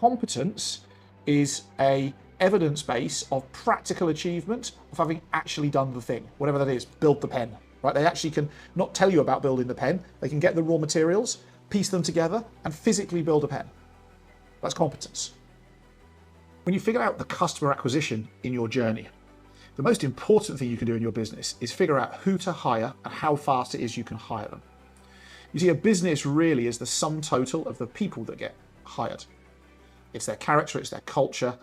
Competence is a evidence base of practical achievement of having actually done the thing, whatever that is. Build the pen, right? They actually can not tell you about building the pen. They can get the raw materials, piece them together, and physically build a pen. That's competence. When you figure out the customer acquisition in your journey, the most important thing you can do in your business is figure out who to hire and how fast it is you can hire them. You see, a business really is the sum total of the people that get hired. It's their character, it's their culture.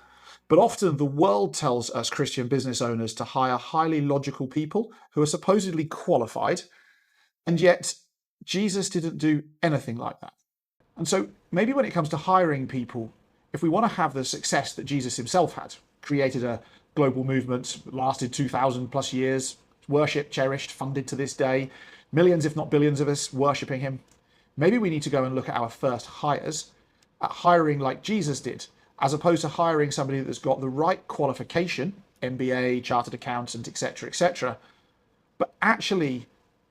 But often the world tells us Christian business owners to hire highly logical people who are supposedly qualified, and yet Jesus didn't do anything like that. And so maybe when it comes to hiring people, if we want to have the success that Jesus himself had, created a global movement, lasted 2,000 plus years, worshipped, cherished, funded to this day, millions if not billions of us worshipping him, maybe we need to go and look at our first hires, at hiring like Jesus did, as opposed to hiring somebody that's got the right qualification, MBA, chartered accountant, etc., but actually,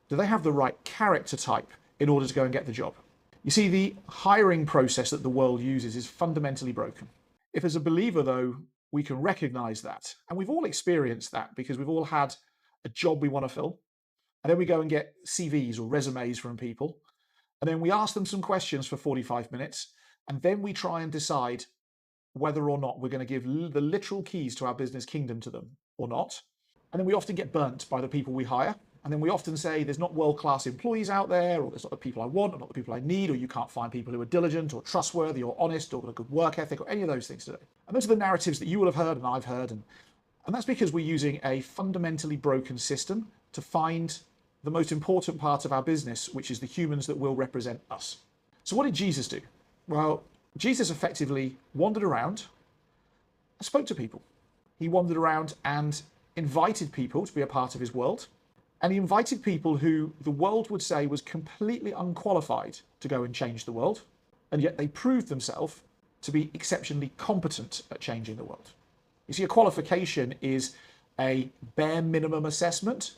do they have the right character type in order to go and get the job? You see, the hiring process that the world uses is fundamentally broken. If as a believer, though, we can recognize that, and we've all experienced that because we've all had a job we want to fill, and then we go and get CVs or resumes from people, and then we ask them some questions for 45 minutes, and then we try and decide whether or not we're going to give the literal keys to our business kingdom to them or not. And then we often get burnt by the people we hire. And then we often say there's not world-class employees out there, or there's not the people I want, or not the people I need, or you can't find people who are diligent or trustworthy or honest or got a good work ethic or any of those things today. And those are the narratives that you will have heard and I've heard. And that's because we're using a fundamentally broken system to find the most important part of our business, which is the humans that will represent us. So what did Jesus do? Well, Jesus effectively wandered around and spoke to people. He wandered around and invited people to be a part of his world. And he invited people who the world would say was completely unqualified to go and change the world. And yet they proved themselves to be exceptionally competent at changing the world. You see, a qualification is a bare minimum assessment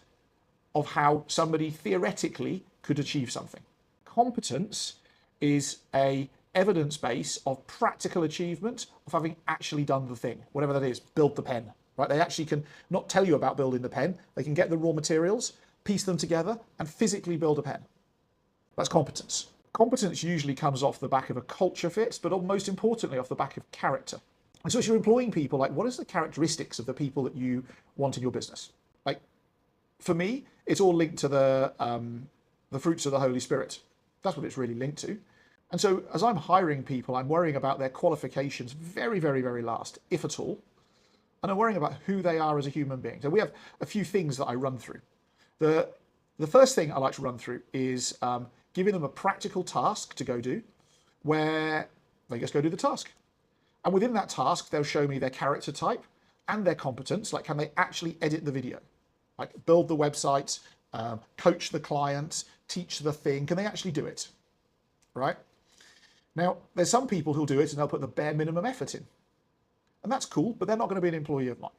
of how somebody theoretically could achieve something. Competence is a evidence base of practical achievement of having actually done the thing, whatever that is. Build the pen, right? They actually can not tell you about building the pen. They can get the raw materials, piece them together, and physically build a pen. That's competence. Competence usually comes off the back of a culture fit, but most importantly off the back of character. And so as you're employing people, like, what is the characteristics of the people that you want in your business? Like, for me, it's all linked to the fruits of the Holy Spirit. That's what it's really linked to. And so as I'm hiring people, I'm worrying about their qualifications very, very, very last, if at all. And I'm worrying about who they are as a human being. So we have a few things that I run through. The first thing I like to run through is giving them a practical task to go do, where they just go do the task. And within that task, they'll show me their character type and their competence, like can they actually edit the video? Like build the website, coach the client, teach the thing, can they actually do it, right? Now, there's some people who'll do it and they'll put the bare minimum effort in. And that's cool, but they're not going to be an employee of mine,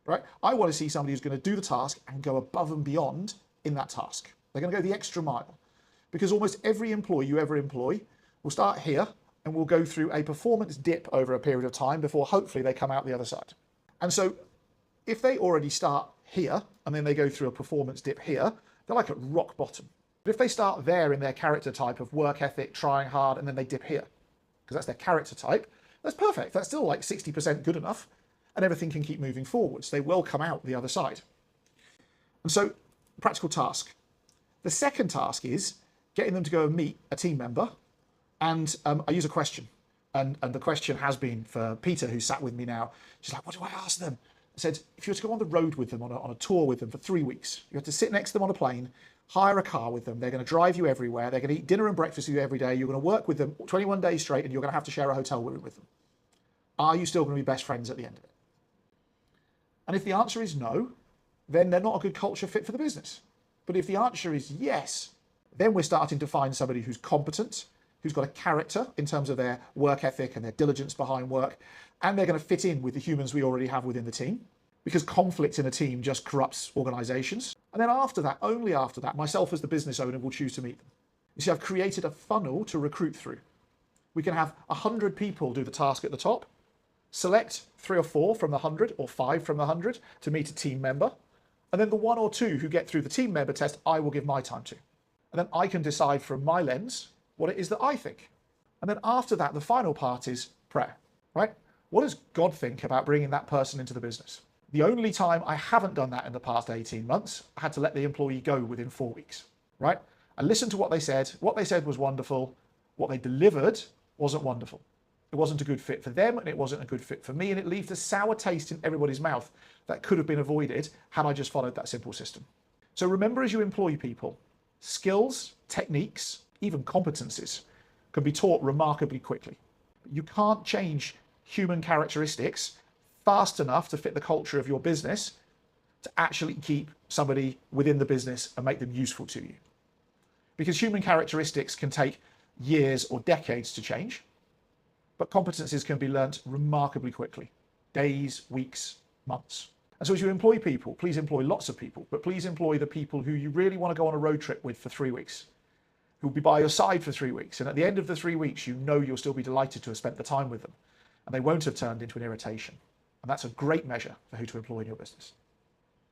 right? I want to see somebody who's going to do the task and go above and beyond in that task. They're going to go the extra mile. Because almost every employee you ever employ will start here and will go through a performance dip over a period of time before hopefully they come out the other side. And so if they already start here and then they go through a performance dip here, they're like at rock bottom. But if they start there in their character type of work ethic, trying hard, and then they dip here, because that's their character type, that's perfect. That's still like 60% good enough, and everything can keep moving forwards. They will come out the other side. And so, practical task. The second task is getting them to go and meet a team member, and I use a question. And the question has been for Peter, who sat with me now. She's like, what do I ask them? I said, if you were to go on the road with them, on a tour with them for 3 weeks, you have to sit next to them on a plane, hire a car with them, they're going to drive you everywhere, they're going to eat dinner and breakfast with you every day, you're going to work with them 21 days straight, and you're going to have to share a hotel room with them. Are you still going to be best friends at the end of it? And if the answer is no, then they're not a good culture fit for the business. But if the answer is yes, then we're starting to find somebody who's competent, who's got a character in terms of their work ethic and their diligence behind work, and they're going to fit in with the humans we already have within the team, because conflict in a team just corrupts organizations. And then after that, only after that, myself as the business owner will choose to meet them. You see, I've created a funnel to recruit through. We can have 100 people do the task at the top, select 3 or 4 from the 100 or 5 from the 100 to meet a team member, and then the 1 or 2 who get through the team member test, I will give my time to. And then I can decide from my lens what it is that I think. And then after that, the final part is prayer, right? What does God think about bringing that person into the business? The only time I haven't done that in the past 18 months, I had to let the employee go within 4 weeks, right? I listened to what they said. What they said was wonderful. What they delivered wasn't wonderful. It wasn't a good fit for them, and it wasn't a good fit for me, and it leaves a sour taste in everybody's mouth that could have been avoided had I just followed that simple system. So remember, as you employ people, skills, techniques, even competencies can be taught remarkably quickly. You can't change human characteristics fast enough to fit the culture of your business to actually keep somebody within the business and make them useful to you. Because human characteristics can take years or decades to change, but competencies can be learnt remarkably quickly, days, weeks, months. And so as you employ people, please employ lots of people, but please employ the people who you really want to go on a road trip with for 3 weeks, who will be by your side for 3 weeks. And at the end of the 3 weeks, you know you'll still be delighted to have spent the time with them, and they won't have turned into an irritation. And that's a great measure for who to employ in your business.